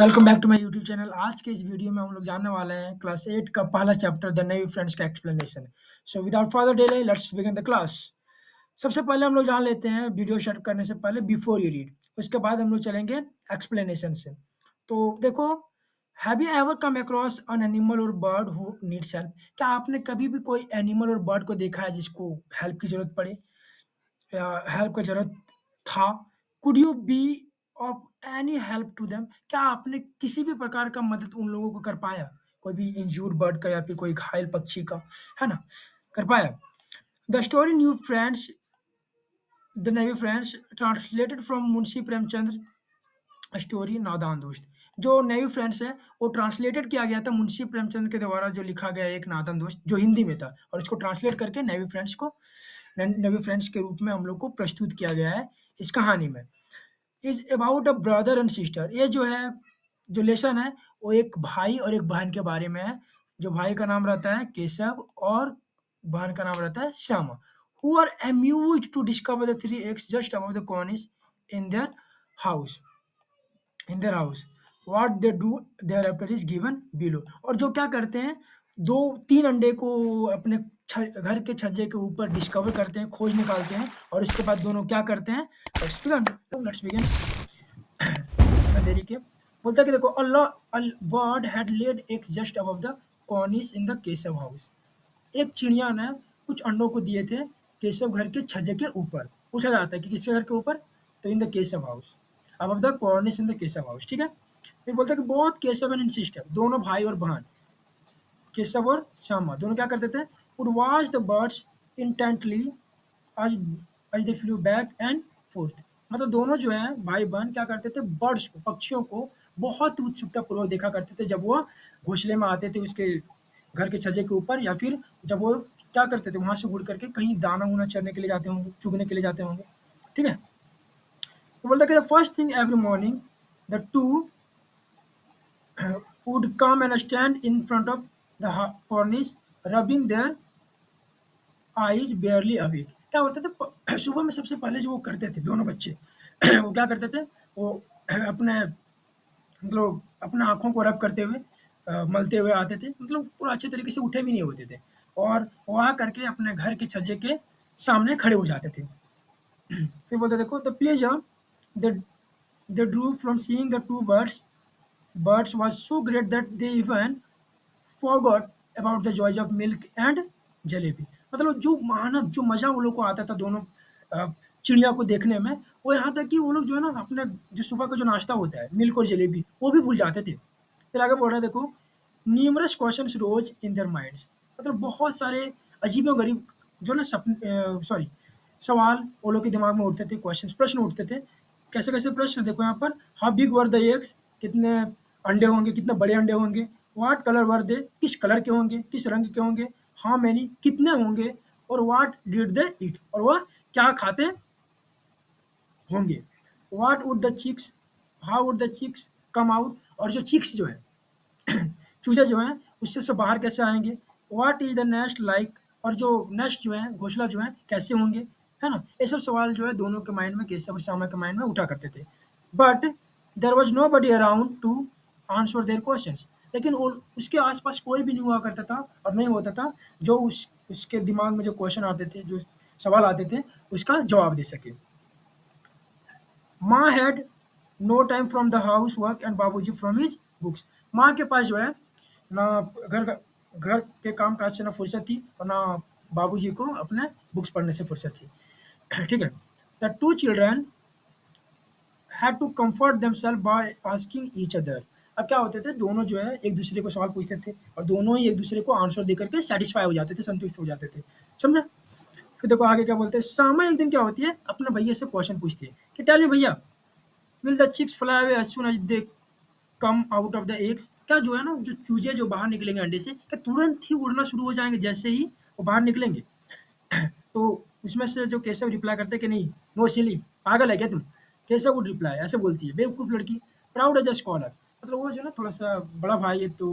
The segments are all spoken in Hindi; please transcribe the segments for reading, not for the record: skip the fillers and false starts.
Welcome back to my YouTube channel. आज के इस वीडियो में हम लोग जानने वाले हैं क्लास 8 का पहला चैप्टर द नेवी फ्रेंड्स का explanation. So without further delay let's begin the class. सबसे पहले हम लोग जान लेते हैं वीडियो स्टार्ट करने से पहले बिफोर यू रीड, उसके बाद हम लोग चलेंगे एक्सप्लेनेशन से। तो देखो, have you ever come across an animal और बर्ड हु नीड्स हेल्प? क्या आपने कभी भी कोई एनिमल और बर्ड को देखा है जिसको हेल्प की जरूरत पड़े या हेल्प की ज़रूरत था? Could you be of any help to them? क्या आपने किसी भी प्रकार का मदद उन लोगों को कर पाया? कोई भी इंज्यूर्ड बर्ड का या फिर कोई घायल पक्षी का, है ना? कर पाया? The story new friends the navy friends translated from Munshi Premchandra story नादान दोस्त। जो नेवी फ्रेंड्स है वो ट्रांसलेटेड किया गया था मुंशी प्रेमचंद के द्वारा, जो लिखा गया एक नादान दोस्त जो हिंदी में था, और इसको ट्रांसलेट करके नेवी फ्रेंड्स के रूप में हम लोग को प्रस्तुत किया गया है इस कहानी में। Is about a brother and sister. ये जो है, जो लेसन है, वो एक भाई और एक बहन के बारे में है। जो भाई का नाम रहता है केशव और बहन का नाम रहता है Shyama. Who are amused to discover the three eggs just above the cornice in their house in their house. What they do thereafter is given below. और जो क्या करते हैं, दो तीन अंडे को अपने घर के छज्जे के ऊपर डिस्कवर करते हैं, खोज निकालते हैं, और इसके बाद दोनों क्या करते हैं। लेट्स बिगिन बिना देरी के। बोलता है कि देखो, अल्लाह bird had laid eggs just above the cornice in the केशव हाउस। एक चिड़िया ने कुछ अंडों को दिए थे केशव घर के छज्जे के ऊपर। पूछा जाता है कि किसके घर के ऊपर, तो इन द केशव house, above the cornice in the केशव हाउस। ठीक है। फिर बोलता है कि बहुत केशव एंड सिस्टर, दोनों भाई और बहन, केशव और श्यामा, दोनों क्या करते थे, would watch the birds intently आज आज दे फ्लू बैक एंड फोर्थ। मतलब दोनों जो है भाई बहन क्या करते थे, बर्ड्स को, पक्षियों को बहुत उत्सुकता पूर्वक देखा करते थे जब वो घोंसले में आते थे उसके घर के छज्जे के ऊपर, या फिर जब वो क्या करते थे, वहां से उड़ करके कहीं दाना उना चरने के लिए जाते होंगे, चुगने के लिए जाते होंगे। ठीक है। तो बोलता है कि first thing every morning the two would come and stand in front of the cornice, rubbing their eyes barely awake। क्या होता था, सुबह में सबसे पहले जो वो करते थे दोनों बच्चे वो क्या करते थे, वो अपने, मतलब अपने आँखों को रब करते हुए मलते हुए आते थे, मतलब पूरा अच्छे तरीके से उठे भी नहीं होते थे, और वो आ करके अपने घर के छज्जे के सामने खड़े हो जाते थे। फिर बोलते देखो, the pleasure the drew from seeing the two birds was so great that they even forgot about the joys of milk and jalebi. मतलब जो मेहनत, जो मज़ा वो लोग को आता था दोनों चिड़िया को देखने में, वो यहाँ तक कि वो लोग जो है ना, अपने जो सुबह का जो नाश्ता होता है मिल्क और जलेबी, वो भी भूल जाते थे। फिर आगे बोल रहा है देखो, numerous questions rose in their minds. मतलब बहुत सारे अजीबो गरीब जो ना सॉरी सवाल वो लोग के दिमाग में उठते थे, क्वेश्चंस, प्रश्न उठते थे। कैसे कैसे प्रश्न देखो यहाँ पर, how big were the eggs, कितने अंडे होंगे, कितने बड़े अंडे होंगे। व्हाट कलर वर दे, किस कलर के होंगे, किस रंग के होंगे। हाउ मेनी, कितने होंगे। और व्हाट डिड दे ईट, और वह क्या खाते होंगे। What would the chicks, how would the chicks come out. और जो चिक्स जो है, चूजे जो हैं, उससे से बाहर कैसे आएंगे। What is the nest like, और जो नेस्ट जो है, घोंसला जो है, कैसे होंगे, है ना। ये सब सवाल जो है दोनों के माइंड में, केशव और श्यामा के माइंड में उठा करते थे। But there was nobody around to answer their question. लेकिन उसके आसपास कोई भी नहीं हुआ करता था और नहीं होता था जो उसके दिमाग में जो क्वेश्चन आते थे, जो सवाल आते थे, उसका जवाब दे सके। माँ had no time from the house work and Babuji from his books. माँ के पास जो है ना घर के काम काज से ना फुर्सत थी, और ना बाबूजी को अपने बुक्स पढ़ने से फुर्सत थी। ठीक है। The two children had to comfort themselves by asking each other. अब क्या होते थे, दोनों जो है एक दूसरे को सवाल पूछते थे, और दोनों ही एक दूसरे को आंसर दे करके सेटिस्फाई हो जाते थे, संतुष्ट हो जाते थे। समझा। फिर देखो आगे क्या बोलते हैं, सामा एक दिन क्या होती है, अपने भैया से क्वेश्चन पूछती है कि टेल मी भैया, will the chicks fly away as soon as they come out of the eggs. क्या जो है ना, जो चूजे जो बाहर निकलेंगे अंडे से, क्या तुरंत ही उड़ना शुरू हो जाएंगे जैसे ही वो बाहर निकलेंगे। तो उसमें से जो केशव रिप्लाई करते हैं कि नहीं, नो सिली, पागल है क्या तुम। केशव वुड रिप्लाई, ऐसे बोलती है बेवकूफ लड़की, प्राउड एज अ स्कॉलर। मतलब वो जो ना थोड़ा सा बड़ा भाई है, तो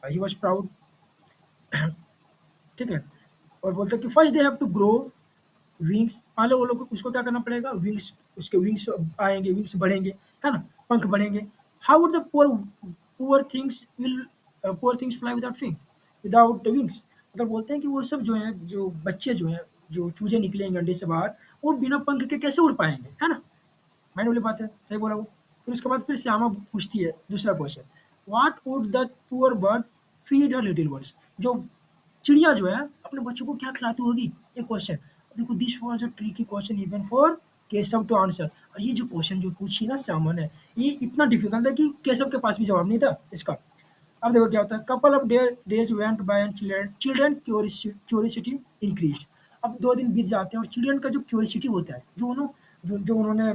ही वॉज प्राउड। ठीक है। और बोलते हैं कि first they have to grow wings. पहले वो लोग को, उसको क्या करना पड़ेगा, विंग्स, उसके विंग्स आएंगे, विंग्स बढ़ेंगे, है ना, पंख बढ़ेंगे। How would the poor things will poor things fly without wings? मतलब बोलते हैं कि वो सब जो हैं, जो बच्चे जो हैं, जो चूजे निकलेंगे अंडे से बाहर, वो बिना पंख के कैसे उड़ पाएंगे, है ना? मैंने बोली बात है, सही बोला वो। फिर उसके बाद फिर श्यामा पूछती है दूसरा question, what would the poor bird feed a little birds? जो चिड़िया जो है अपने बच्चों को क्या खिलाती होगी, ये क्वेश्चन। देखो, this was a tricky question even for Keshav to answer. और ये जो क्वेश्चन जो पूछी ना श्यामा ने, ये इतना डिफिकल्ट है कि केशव के पास भी जवाब नहीं था इसका। अब देखो क्या होता है, couple of days went by and children curiosity increased. अब 2 दिन बीत जाते हैं और चिल्ड्रन का जो क्यूरियोसिटी होता है, जो उन्होंने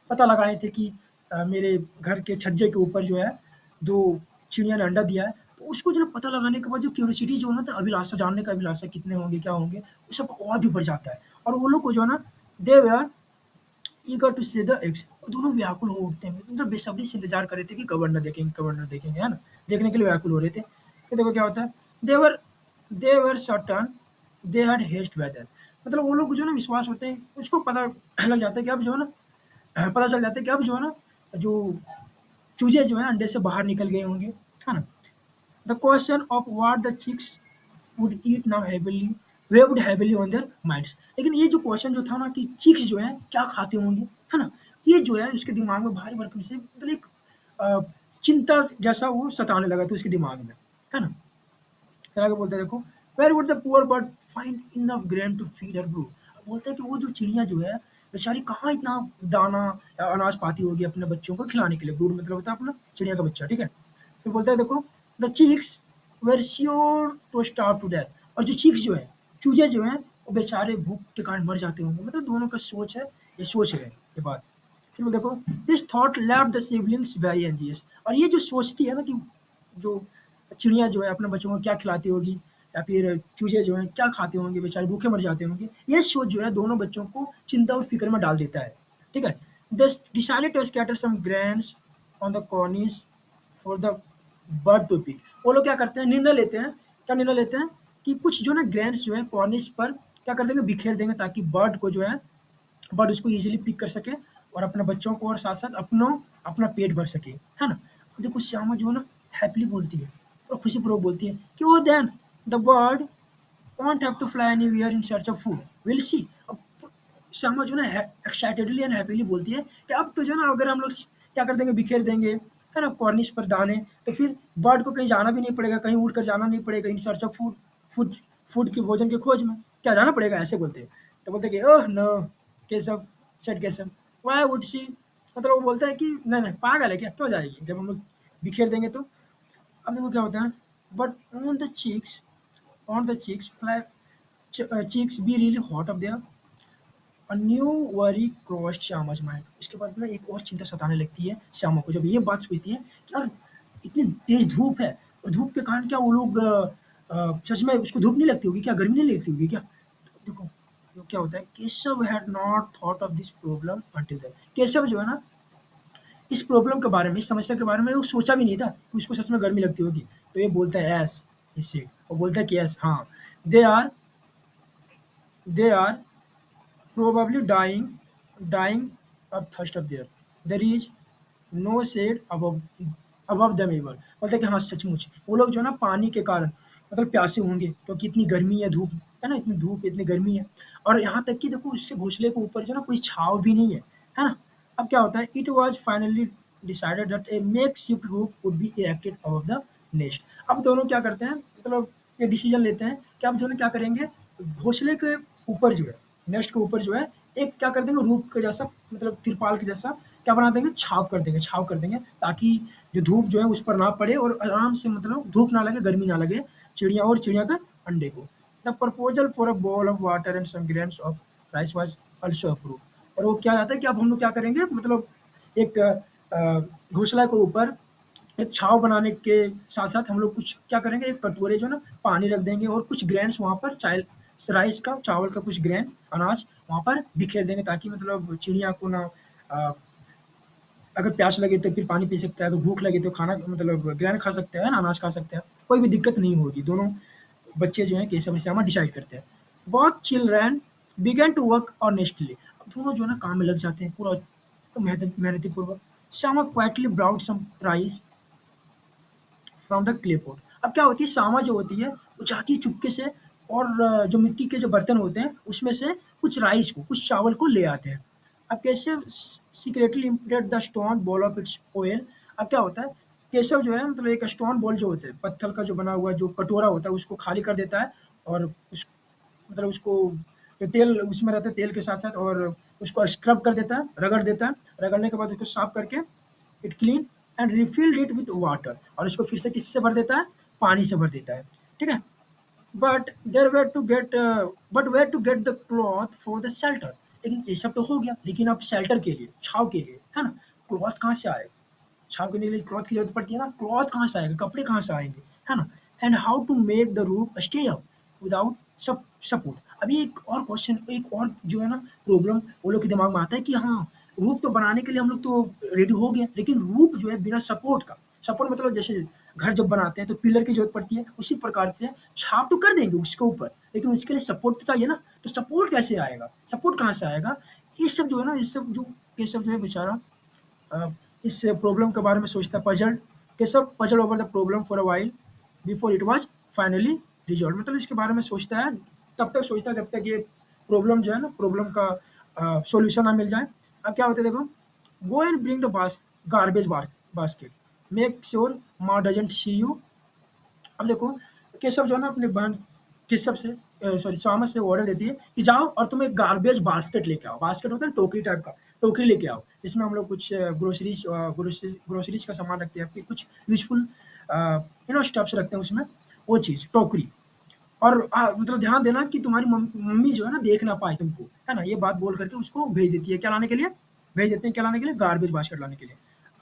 पता लगाए थे कि मेरे घर के छज्जे के ऊपर जो है 2 चिड़िया ने अंडा दिया है, तो उसको जो है पता लगाने के बाद जो क्यूरियोसिटी जो है ना, तो अभिलाषा, जानने का अभिलाषा कितने होंगे, क्या होंगे, वो सब और भी बढ़ जाता है। और वो लोग को जो है ना, they were eager to see the eggs, दोनों व्याकुल हो उठते हैं, मतलब बेसब्री से इंतजार कर रहे थे कि गवर्नर देखेंगे, गवर्नर देखेंगे, है ना? देखने के लिए व्याकुल हो रहे थे। फिर देखो क्या होता है, they were they were certain they had haste weather. मतलब वो लोग को जो है ना विश्वास होते हैं, उसको पता लग जाता है कि अब जो है ना, पता चल जाता है कि अब जो है ना, जो चूजे जो हैं अंडे से बाहर निकल गए होंगे, है ना? The question of what the chicks would eat now heavily waved heavily on their minds. लेकिन ये जो क्वेश्चन जो था ना कि चिक्स जो हैं क्या खाते होंगे, है ना? ये जो है उसके दिमाग में भारी भरकम से, मतलब एक अ, चिंता जैसा वो सताने लगा था उसके दिमाग में, है ना? फिर आगे बोलते हैं, देखो, where would the poor bird find enough grain to feed her brood? बोलते हैं कि वो जो चिड़िया जो है बेचारी कहाँ इतना दाना या अनाज पाती होगी अपने बच्चों को खिलाने के लिए। ब्रूड मतलब होता है अपना चिड़िया का बच्चा, ठीक है? फिर बोलता है, देखो, the chicks were sure to starve to death. और जो चीक्स जो है, चूजे जो हैं, वो बेचारे भूख के कारण मर जाते होंगे। मतलब दोनों का सोच है, ये सोच रहे हैं ये बात। फिर वो देखो, this thought left the siblings very anxious. और ये जो सोचती है ना कि जो चिड़िया जो है अपने बच्चों को क्या खिलाती होगी, या फिर चूजे जो हैं क्या खाते होंगे, बेचारे भूखे मर जाते होंगे, ये सोच जो है दोनों बच्चों को चिंता और फिक्र में डाल देता है, ठीक है? Thus decided to scatter some grains on the cornice for the bird to pick. वो लोग क्या करते हैं, निर्णय लेते हैं, क्या निर्णय लेते हैं कि कुछ जो ना ग्रेन्स जो है कॉर्निस पर क्या कर देंगे, बिखेर देंगे, ताकि बर्ड को जो है, बट उसको ईज़िली पिक कर सके और अपने बच्चों को और साथ-साथ अपना पेट भर सके, है ना? अब देखो श्यामा जो है ना हैपीली बोलती है और खुशीपूर्वक बोलती है कि oh then the bird won't have to fly anywhere in search of food, will see. अब श्यामा जो है ना एक्साइटेडली एंड हैपीली बोलती है कि अब तो जो है ना, अगर हम लोग क्या कर देंगे, बिखेर देंगे, है ना, कॉर्निश पर दाने, तो फिर बर्ड को कहीं जाना भी नहीं पड़ेगा, कहीं उड़ कर जाना नहीं पड़ेगा इन search of food, food food के भोजन की खोज में क्या जाना पड़ेगा, ऐसे बोलते हैं। तो बोलते हैं कि oh no Keshav, said Keshav, why would she? मतलब वो बोलता है कि नहीं नहीं, पागल है क्या, क्यों जाएगी जब हम लोग बिखेर देंगे तो। अब देखो क्या होता है, but on the cheeks fly cheeks be really hot up there? A new worry crossed श्यामा's mind। उसके बाद ना एक और चिंता सताने लगती है श्यामा को, जब ये बात सोचती है कि यार इतनी तेज धूप है, और धूप के कारण क्या वो लोग सच में उसको धूप नहीं लगती होगी क्या, गर्मी नहीं लगती होगी क्या? तो देखो तो क्या होता है, Keshav had not thought of this problem until then. Keshav जो है ना, इस प्रॉब्लम के बारे में, इस समस्या के बारे में वो सोचा भी नहीं था कि उसको सच में गर्मी लगती होगी। तो ये बोलता है यस, इससे वो बोलता है कि यस, हाँ, they are they are probably dying of thirst up there. There is no shade above them ever। बोलते हैं कि हाँ सचमुच वो लोग जो है ना पानी के कारण मतलब प्यासे होंगे, क्योंकि इतनी गर्मी है, धूप है ना, इतनी धूप, इतनी गर्मी है। और यहाँ तक कि देखो उसके घोंसले के ऊपर जो है ना कोई छाँव भी नहीं है ना? अब क्या होता है, it was finally decided that A makeshift roof would be erected above the nest. अब दोनों क्या करते हैं, मतलब ये डिसीजन लेते हैं कि अब दोनों क्या करेंगे, घोंसले के ऊपर जो है, नेस्ट के ऊपर जो है, एक क्या कर देंगे, रूप के जैसा, मतलब तिरपाल के जैसा क्या बना देंगे, छाव कर देंगे, ताकि जो धूप जो है उस पर ना पड़े और आराम से, मतलब धूप ना लगे, गर्मी ना लगे चिड़िया के अंडे को। The proposal for a bowl of water and some grains of rice was also approved. और वो क्या आता है कि अब हम लोग क्या करेंगे, मतलब एक घोंसला के ऊपर एक छाव बनाने के साथ-साथ हम लोग कुछ क्या करेंगे, एक कटोरे जो है ना पानी रख देंगे और कुछ ग्रेन्स वहाँ पर, राइस का, चावल का कुछ ग्रेन, अनाज वहाँ पर बिखेर देंगे, ताकि मतलब चिड़िया को ना अ, अगर प्यास लगे तो फिर पानी पी सकता है, अगर भूख लगे तो खाना, मतलब ग्रेन खा सकते हैं ना, अनाज खा सकते हैं, कोई भी दिक्कत नहीं होगी। दोनों बच्चे जो हैं केशव और श्यामा डिसाइड करते हैं। Both children began to work honestly. अब दोनों जो है ना काम में लग जाते हैं पूरा मेहनती पूर्वक। Shyama quietly brought some rice from the clay pot. अब क्या होती है, श्यामा जो होती है वो जाती है चुपके से और जो मिट्टी के जो बर्तन होते हैं उसमें से कुछ राइस को, कुछ चावल को ले आते हैं। अब कैसे secretly impart the stone ball of its oil. अब क्या होता है, केशव जो है मतलब एक स्टोन बॉल जो होते हैं पत्थर का जो बना हुआ जो कटोरा होता है उसको खाली कर देता है और उस मतलब उसको जो तेल उसमें रहता है तेल के साथ साथ और उसको स्क्रब कर देता है, रगड़ देता है। रगड़ने के बाद उसको साफ करके it clean and रिफिल्ड it with water और इसको फिर से किससे भर देता है, पानी से भर देता है। ठीक है। But there where to get but where to get the cloth for the shelter. लेकिन ये सब तो हो गया, लेकिन अब शेल्टर के लिए, छाव के लिए, है ना, क्लॉथ कहाँ से आएगा? छाव के लिए क्लॉथ की जरूरत पड़ती है ना, क्लॉथ कहाँ से आएगा, कपड़े कहाँ से आएंगे, है ना। And how to make the roof stay up without support. अभी एक और क्वेश्चन, एक और जो है ना प्रॉब्लम वो लोग के दिमाग में आता है कि हाँ, रूफ तो बनाने के लिए हम लोग तो रेडी हो गए, लेकिन रूफ जो है बिना सपोर्ट का, सपोर्ट मतलब जैसे घर जब बनाते हैं तो पिलर की जरूरत पड़ती है, उसी प्रकार से छाप तो कर देंगे उसके ऊपर, लेकिन उसके लिए सपोर्ट तो चाहिए ना। तो सपोर्ट कैसे आएगा, सपोर्ट कहाँ से आएगा? ये सब जो है ना, ये सब जो केशव जो है बेचारा अ, इस प्रॉब्लम के बारे में सोचता है, puzzled. Keshav puzzle over the problem for a while before it was finally resolve. मतलब इसके बारे में सोचता है, तब तक सोचता है जब तक ये प्रॉब्लम जो है ना, प्रॉब्लम का सॉल्यूशन ना मिल जाए। अब क्या होता है देखो, go and bring the garbage basket, make sure माँ डजंट सी यू। अब देखो, केशव जो है ना अपने बहन केशव से सॉरी श्यामा से ऑर्डर देती है कि जाओ और तुम एक गार्बेज बास्केट लेके आओ। बास्केट होता है ना, टोकरी टाइप का, टोकरी लेके आओ। इसमें हम लोग कुछ ग्रोसरीज का सामान रखते हैं, फिर कुछ यूजफुल स्टफ्स रखते हैं उसमें, वो चीज़ टोकरी। और मतलब ध्यान देना कि तुम्हारी मम्मी जो है ना देख ना पाए तुमको, है ना। ये बात बोल करके उसको भेज देती है, क्या लाने के लिए, भेज देते हैं क्या लाने के लिए, गार्बेज बास्केट लाने के लिए।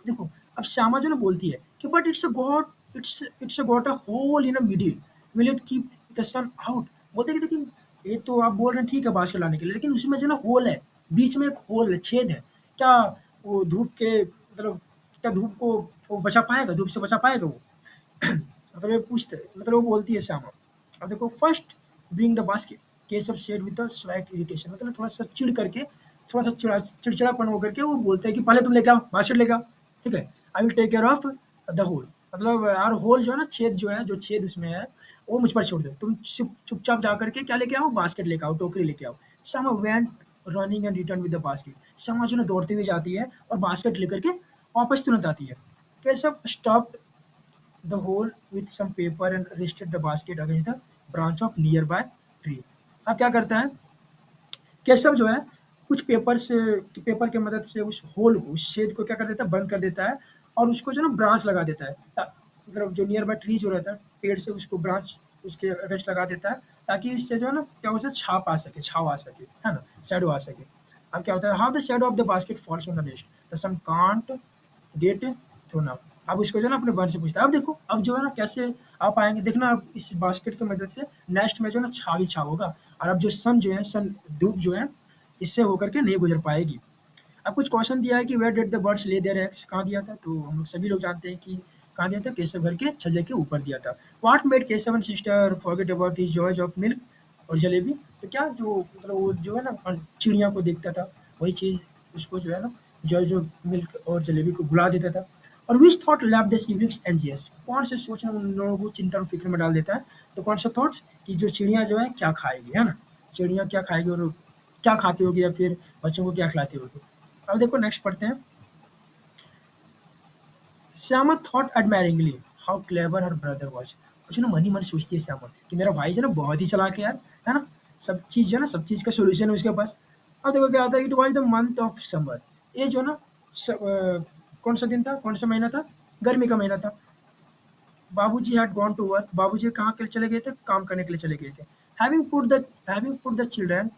देखो, अब श्यामा जो ना बोलती है कि but it's a got a hole in a middle, will it keep the sun out. बोलते हैं कि देखिए ये तो आप बोल रहे हैं ठीक है बास्केट लाने के लिए, लेकिन उसमें जो ना होल है, बीच में एक होल है, छेद है। क्या वो धूप के मतलब, क्या धूप को वो बचा पाएगा, धूप से बचा पाएगा वो? मतलब ये पूछते, मतलब वो बोलती है श्यामा। अब देखो, first bring the basket, Keshav said with a slight irritation. मतलब थोड़ा सा चिढ़ करके, थोड़ा सा चिड़चिड़ापन होकर के वो बोलते हैं कि पहले तुम लेके आओ, बास्केट लेके आओ, ठीक है, I will take care of the hole. मतलब यार होल जो है ना, छेद जो है, जो छेद उसमें है वो मुझ पर छोड़ दो, तुम चुपचाप जा करके क्या लेके आओ, बास्केट लेके आओ, टोकरी लेके आओ। Shyama went running and return with the basket. Shyama जो है ना दौड़ती हुई जाती है और बास्केट लेकर के वापस तुरंत आती है। Keshav stopped the hole with some paper and rested the basket against the branch of nearby tree। अब क्या करता है केशव जो है, कुछ पेपर की मदद से उस होल को, उस छेद को क्या कर देता है, बंद कर देता है और उसको जो है ना ब्रांच लगा देता है। मतलब जो नियर बाय ट्री जो रहता है पेड़ से, उसको ब्रांच उसके अगेंस्ट लगा देता है, ताकि इससे जो है ना क्या हो सके, छाप आ सके, छाव आ सके, है ना, शैडो आ सके। अब क्या होता है, how the shadow of the basket falls on the nest, the sun can't get thrown up. अब उसको जो है ना अपने बहन से पूछता है, अब देखो अब जो है ना कैसे आप आएँगे, देखना आप इस बास्केट की मदद से नेक्स्ट में जो है ना छाव ही छाव होगा और अब जो सन जो है, सन धूप जो है इससे होकर के नहीं गुजर पाएगी। अब कुछ क्वेश्चन दिया है कि where did the birds lay their eggs, कहाँ दिया था? तो हम लोग सभी लोग जानते हैं कि कहाँ दिया था, केशव घर के छज्जे के ऊपर दिया था। What made Keshav and sister forget about his joys of milk और जलेबी। तो क्या जो मतलब वो जो है ना चिड़िया को देखता था, वही चीज़ उसको जो है ना जॉयज ऑफ मिल्क और जलेबी को भुला देता था। और which thought left the siblings anxious, कौन से सोच उन लोगों को चिंता और फिक्र में डाल देता है? तो कौन सा थॉट्स, कि जो चिड़िया जो है क्या खाएगी, है ना, चिड़िया क्या खाएगी और क्या खाती होगी या फिर बच्चों को क्या खिलाती होगी। अब देखो नेक्स्ट पढ़ते हैं। Shyama thought admiringly how clever her brother was. कुछ ना मन ही मन सोचती है श्यामा कि मेरा भाई जो है ना बहुत ही चालाक है यार, है ना, सब चीज़ जो है ना, सब चीज़ का सॉल्यूशन है उसके पास। अब देखो क्या आता है, it was the month of summer. ये जो ना कौन सा दिन था, कौन सा महीना था, गर्मी का महीना था। बाबूजी हैड गॉन टू वर्क, बाबूजी कहाँ के लिए चले गए थे, काम करने के लिए चले गए थे। Having put the children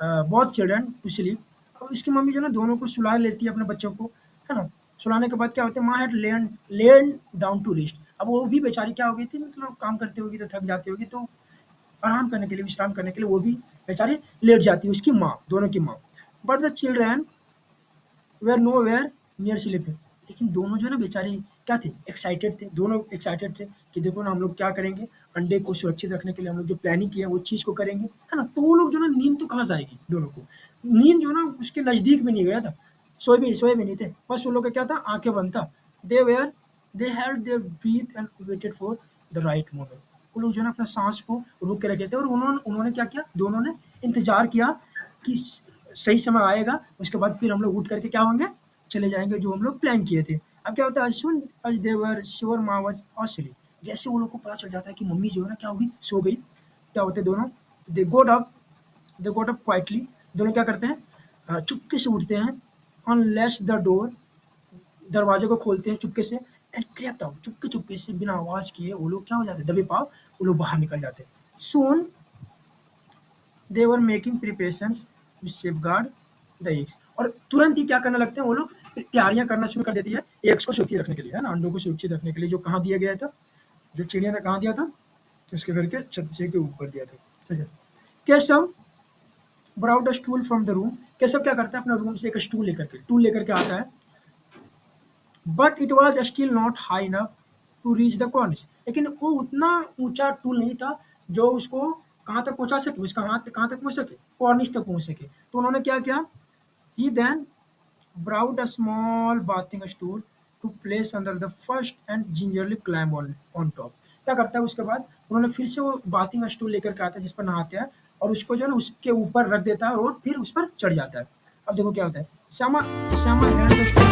both children to sleep. और उसकी मम्मी जो है ना दोनों को सुला लेती है अपने बच्चों को, है ना। सुलाने के बाद क्या होता है, माँ had lain down to rest. अब वो भी बेचारी क्या हो गई थी, मतलब काम करती होगी तो थक जाती होगी, तो आराम करने के लिए, विश्राम करने के लिए वो भी बेचारी लेट जाती है, उसकी माँ, दोनों की माँ। But the children were nowhere near sleeping. लेकिन दोनों जो है ना बेचारे क्या थे, एक्साइटेड थे, दोनों एक्साइटेड थे कि देखो ना हम लोग क्या करेंगे, अंडे को सुरक्षित रखने के लिए हम लोग जो प्लानिंग किया है वो चीज़ को करेंगे, है ना। तो वो लोग जो है ना नींद तो कहाँ से आएगी दोनों को, नींद जो है ना उसके नज़दीक भी नहीं गया था। सोए भी नहीं थे, बस उन लोग का क्या था, आंखें बंद था। They held their breath and waited for the right moment. वो लोग जो है ना अपना सांस को रोक के रखे थे, और उन्होंने उन्होंने क्या किया, दोनों ने इंतजार किया कि सही समय आएगा, उसके बाद फिर हम लोग उठ करके क्या होंगे, चले जाएंगे जो हम लोग प्लान किए थे। अब क्या होता है, सुन as they were sure माँ was asleep, जैसे वो लोग को पता चल जाता है कि मम्मी जो है ना क्या होगी, सो गई, क्या होते हैं दोनों, दे गोट अप दे गोट अप क्वाइटली, दोनों क्या करते हैं, चुपके से उठते हैं, अनलैश द डोर, दरवाजे को खोलते हैं चुपके से, and crept out, Chupke Chupke से बिना आवाज किए वो लोग क्या हो जाते हैं, दबे पाव वो लोग बाहर निकल जाते हैं। Soon they were making preparations to safeguard the eggs, और तुरंत ही क्या करने लगते हैं वो लोग, तैयारियां करना शुरू कर देती है एग्स को सुरक्षित रखने के लिए, है ना, अंडों को सुरक्षित रखने के लिए, जो कहाँ दिया गया था, जो चिड़िया ने कहाँ दिया था, उसके घर के छज्जे के ऊपर दिया था। ठीक है, Keshav brought a stool from the room, Keshav क्या करता है, अपना रूम से एक टूल लेकर के आता है, but it was still not high enough to reach the cornice, लेकिन वो उतना ऊंचा टूल नहीं था जो उसको कहाँ तक पहुंचा सके, उसका हाथ कहाँ तक पहुंच सके, कॉर्निश तक पहुंच सके। तो उन्होंने क्या किया, ही then brought a small bathing stool to place under the first and gingerly climb on top। क्या करता है उसके बाद, उन्होंने फिर से वो बाथिंग स्टूल लेकर के आता है जिस पर नहाते हैं, और उसको जो है ना उसके ऊपर रख देता है और फिर उस पर चढ़ जाता है। अब देखो क्या होता है, Shyama Shyama held the stool